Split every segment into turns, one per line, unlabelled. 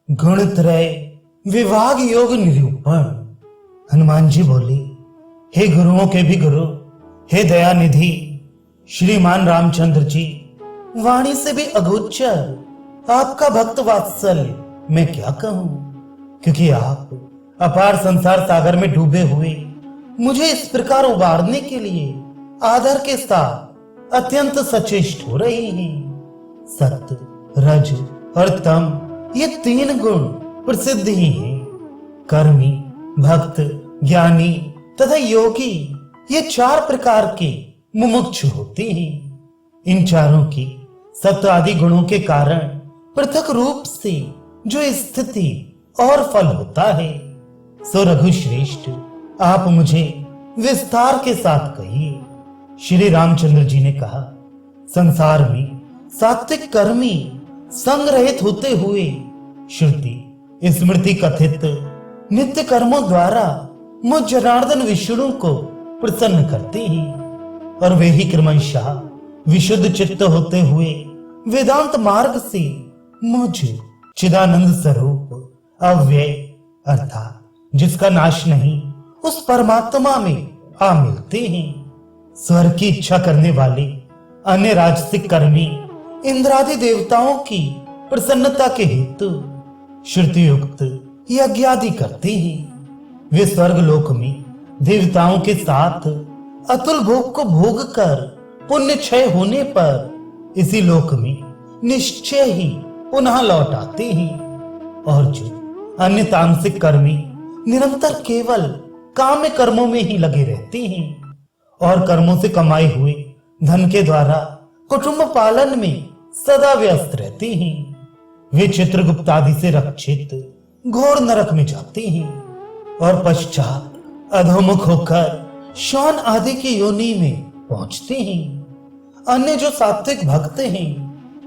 गुणत्रय विभाग योग निरूपण। हनुमान जी बोले, हे गुरुओं के भी गुरु, हे दयानिधि श्रीमान रामचंद्र जी, वाणी से भी अगोचर आपका भक्त वात्सल्य मैं क्या कहूं, क्योंकि आप अपार संसार सागर में डूबे हुए मुझे इस प्रकार उबारने के लिए आदर के साथ अत्यंत सचेष्ट हो रहे हैं। सत्य, रज और तम ये तीन गुण प्रसिद्ध ही हैं। कर्मी, भक्त, ज्ञानी तथा योगी ये चार प्रकार के मुमुक्षु होते हैं। इन चारों की सत्य आदि गुणों के कारण पृथक रूप से जो स्थिति और फल होता है, सो रघुश्रेष्ठ आप मुझे विस्तार के साथ कहिए। श्री रामचंद्र जी ने कहा, संसार में सात्विक कर्मी संग रहित होते हुए श्रुति स्मृति कथित नित्य कर्मों द्वारा मुझ जनार्दन विष्णु को प्रसन्न करते हैं, और वे ही क्रमशः विशुद्ध चित्त होते हुए वेदांत मार्ग से मुझ चिदानंद स्वरूप अव्यय अर्थात जिसका नाश नहीं उस परमात्मा में आ मिलते हैं। स्वर्ग की इच्छा करने वाले अन्य राजसिक कर्मी इंद्रादि देवताओं की प्रसन्नता के हेतु श्रुति युक्त यज्ञ आदि करते हैं। वे स्वर्ग लोक में देवताओं के साथ अतुल भोग को भोग कर पुण्य क्षय होने पर इसी लोक में निश्चय ही पुनः लौट आते हैं। और जो अन्य तामसिक कर्मी निरंतर केवल काम्य कर्मों में ही लगे रहते हैं और कर्मों से कमाए हुए धन के द्वारा कुटुंब पालन में सदा व्यस्त रहते हैं, वे चित्रगुप्त आदि से रक्षित घोर नरक में जाते हैं और पश्चात अधोमुख होकर शौन आदि की योनि में पहुंचते हैं। अन्य जो सात्विक भक्त हैं,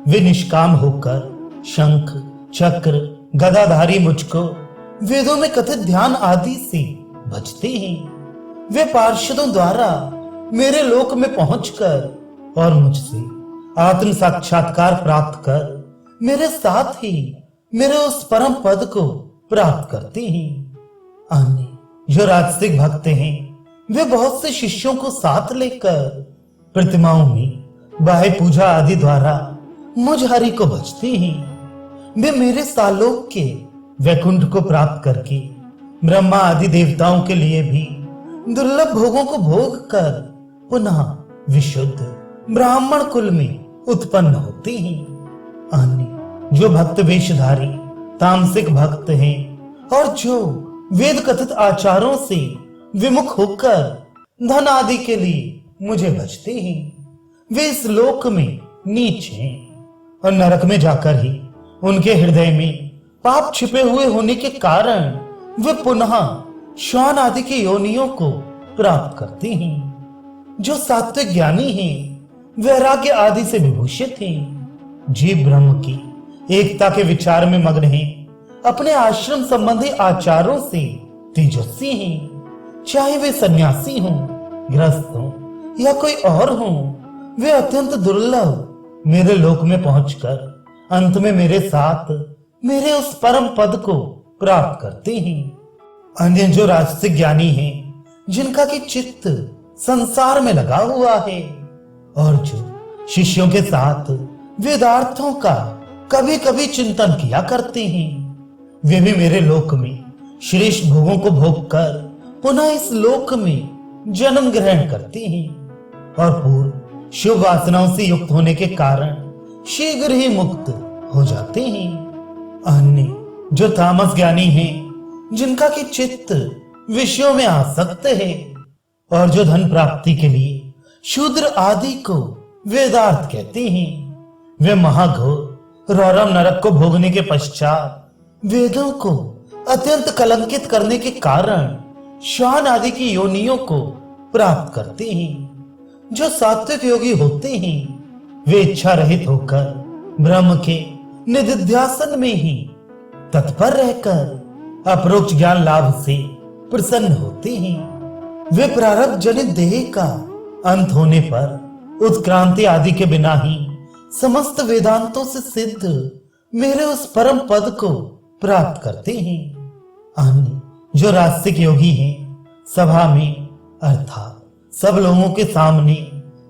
वे निष्काम होकर शंख चक्र गदाधारी मुझको वेदों में कथित ध्यान आदि से भजते हैं। वे पार्षदों द्वारा मेरे लोक में पहुंचकर और मुझसे आत्म साक्षात्कार प्राप्त कर मेरे साथ ही मेरे उस परम पद को प्राप्त करते हैं। अन्य जो राजसिक भक्त हैं, वे बहुत से शिष्यों को साथ लेकर प्रतिमाओं में बाह्य पूजा आदि द्वारा मुझ हरि को भजते हैं। वे मेरे सालोक के वैकुंठ को प्राप्त करके ब्रह्मा आदि देवताओं के लिए भी दुर्लभ भोगों को भोग कर पुनः विशुद्ध ब्राह्मण कुल में उत्पन्न होते हैं। अन्य जो भक्त वेशधारी तामसिक भक्त हैं और जो वेद कथित आचारों से विमुख होकर धन आदि के लिए मुझे भजते हैं, वे इस लोक में नीच हैं और नरक में जाकर ही उनके हृदय में पाप छिपे हुए होने के कारण वे पुनः श्वान आदि की योनियों को प्राप्त करते हैं। जो सात्विक ज्ञानी हैं, वैराग्य आदि से विभूषित हैं, जीव ब्रह्म की एकता के विचार में मग्न हैं, अपने आश्रम संबंधी आचारों से तेजस्वी हैं, चाहे वे सन्यासी हों, गृहस्थ हों या कोई और हों, वे अत्यंत दुर्लभ मेरे लोक में पहुंचकर अंत में मेरे साथ मेरे उस परम पद को प्राप्त करते हैं। अन्य जो राजसिक ज्ञानी हैं, जिनका कि चित्त संसार में लगा हुआ है और जो शिष्यों के साथ वेदार्थों का कभी कभी चिंतन किया करते हैं, वे भी मेरे लोक में श्रेष्ठ भोगों को भोग कर पुनः इस लोक में जन्म ग्रहण करते हैं और पूर्व शुभ वासनाओं से युक्त होने के कारण शीघ्र ही मुक्त हो जाते हैं। अन्य जो तामस ज्ञानी हैं, जिनका कि चित्त विषयों में आसक्त है और जो धन प्राप्ति के लिए शूद्र आदि को वेदार्थ कहते हैं, वे महाघोर रौरव नरक को भोगने के पश्चात वेदों को अत्यंत कलंकित करने के कारण श्वान आदि की योनियों को प्राप्त करते हैं। जो सात्विक योगी होते हैं, वे इच्छा रहित होकर ब्रह्म के निधिध्यासन में ही तत्पर रहकर अपरोक्ष ज्ञान लाभ से प्रसन्न होते हैं। वे प्रारब्ध जनित देह का अंत होने पर उत्क्रांति आदि के बिना ही समस्त वेदांतों से सिद्ध मेरे उस परम पद को प्राप्त करते हैं। अन्य जो रास्तिक योगी हैं, सभा में अर्थात सब लोगों के सामने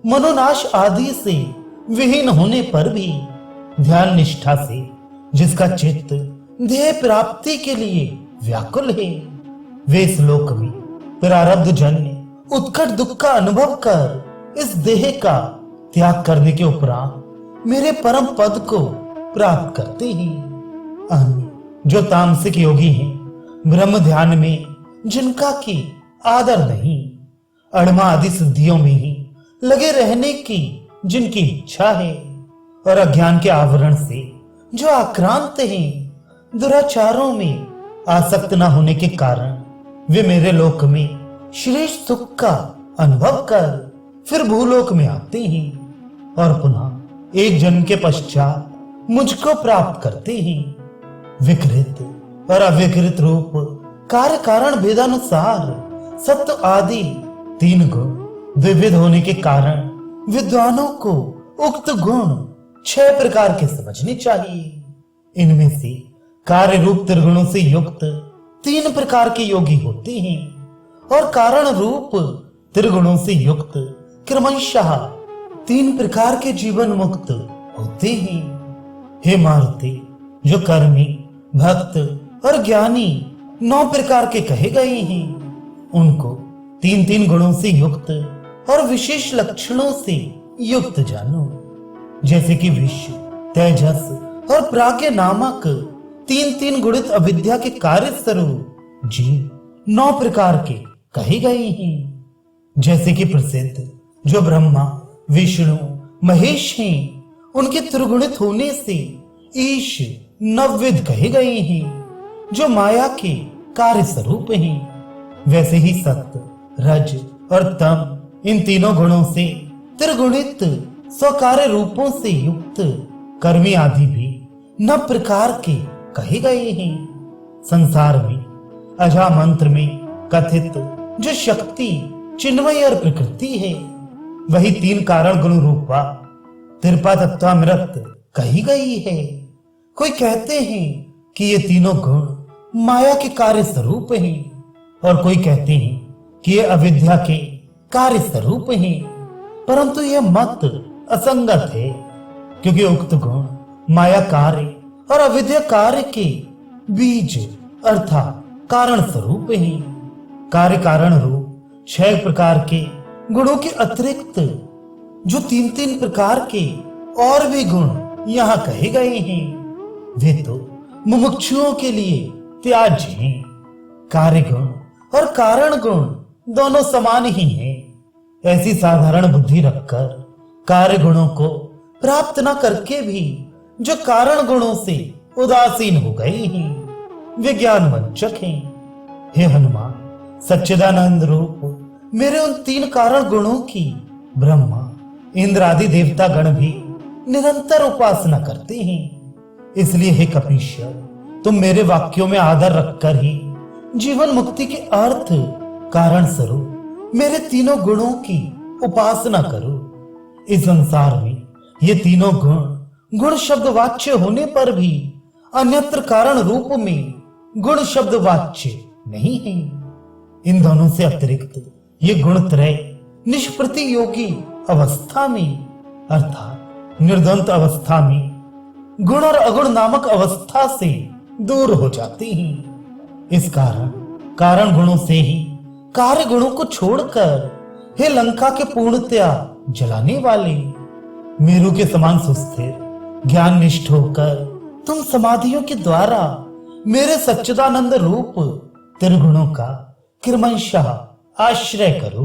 मनोनाश आदि से विहीन होने पर भी ध्यान निष्ठा से जिसका चित्त ध्येय प्राप्ति के लिए व्याकुल है, वे इस लोक में प्रारब्ध जन्य उत्कट दुख का अनुभव कर इस देह का त्याग करने के उपरांत मेरे परम पद को प्राप्त करते हैं। अन्य जो तामसिक योगी हैं, ब्रह्म ध्यान में जिनका की आदर नहीं, अणमा आदि सिद्धियों में ही लगे रहने की जिनकी इच्छा है और अज्ञान के आवरण से जो आक्रांत हैं, दुराचारों में आसक्त न होने के कारण वे मेरे लोक में श्रेष्ठ सुख का अनुभव कर फिर भूलोक में आते हैं और पुनः एक जन्म के पश्चात मुझको प्राप्त करते हैं। विकृत और अविकृत रूप कार्य कारण भेदानुसार सत्व आदि 3 गुण द्विविध होने के कारण विद्वानों को उक्त गुण 6 प्रकार के समझने चाहिए। इनमें से कार्य रूप त्रिगुणों से युक्त 3 प्रकार के योगी होते हैं और कारण रूप त्रिगुणों से युक्त क्रमशः 3 प्रकार के जीवन मुक्त होते हैं। हे मारुति, जो कर्मी, भक्त और ज्ञानी 9 प्रकार के कहे गए हैं, उनको 3 गुणों से युक्त और विशेष लक्षणों से युक्त जानो। जैसे कि विश्व, तेजस और प्राज्ञ नामक 3 गुणित अविद्या के कार्य स्वरूप जीव 9 प्रकार के कहे गए हैं। जैसे कि प्रसिद्ध जो ब्रह्मा, विष्णु, महेश हैं, उनके त्रिगुणित होने से ईश नवविध कहे गए हैं, जो माया के कार्य स्वरूप हैं। वैसे ही सत्य, रज और तम इन 3 गुणों से त्रिगुणित स्वकार्य रूपों से युक्त कर्मी आदि भी 9 प्रकार के कहे गए हैं। संसार में अजा मंत्र में कथित जो शक्ति, चिन्मय और प्रकृति है, वही 3 कारण गुण रूपा तिरपा तत्वामृत कही गई है। कोई कहते हैं कि ये 3 गुण माया के कार्य स्वरूप हैं और कोई कहते हैं कि ये अविद्या के कार्य स्वरूप हैं, परंतु यह मत असंगत है, क्योंकि उक्त गुण माया कार्य और अविद्या कार्य के बीज अर्थात कारण स्वरूप हैं। कार्य कारण रूप 6 प्रकार के गुणों के अतिरिक्त जो 3 प्रकार के और भी गुण यहाँ कहे गए हैं, वे तो मुमुक्षुओं के लिए त्याज्य हैं। कार्य गुण और कारण गुण दोनों समान ही हैं। ऐसी साधारण बुद्धि रखकर कार्य गुणों को प्राप्त न करके भी जो कारण गुणों से उदासीन हो गए हैं, वे ज्ञान वंचक हैं। हे हनुमान, सच्चिदानंद रूप मेरे उन 3 कारण गुणों की ब्रह्मा, इंद्र आदि देवता गण भी निरंतर उपासना करते हैं। इसलिए हे कपीश्वर, तुम मेरे वाक्यों में आदर रखकर ही जीवन मुक्ति के अर्थ कारण स्वरूप मेरे 3 गुणों की उपासना करो। इस संसार में ये 3 गुण शब्द वाच्य होने पर भी अन्यत्र कारण रूप में गुण शब्द वाच्य नहीं है। इन दोनों से अतिरिक्त ये गुण त्रय निष्प्रति योगी अवस्था में अर्थात निर्द्वंद अवस्था में गुण और अगुण नामक अवस्था से दूर हो जाते हैं। इस कारण गुणों से ही कार्य गुणों को छोड़कर हे लंका के पूर्णतया जलाने वाले, मेरु के समान सुस्थिर ज्ञान निष्ठ होकर तुम समाधियों के द्वारा मेरे सच्चिदानंद रूप त्रिगुणों का क्रमशः आश्रय करो।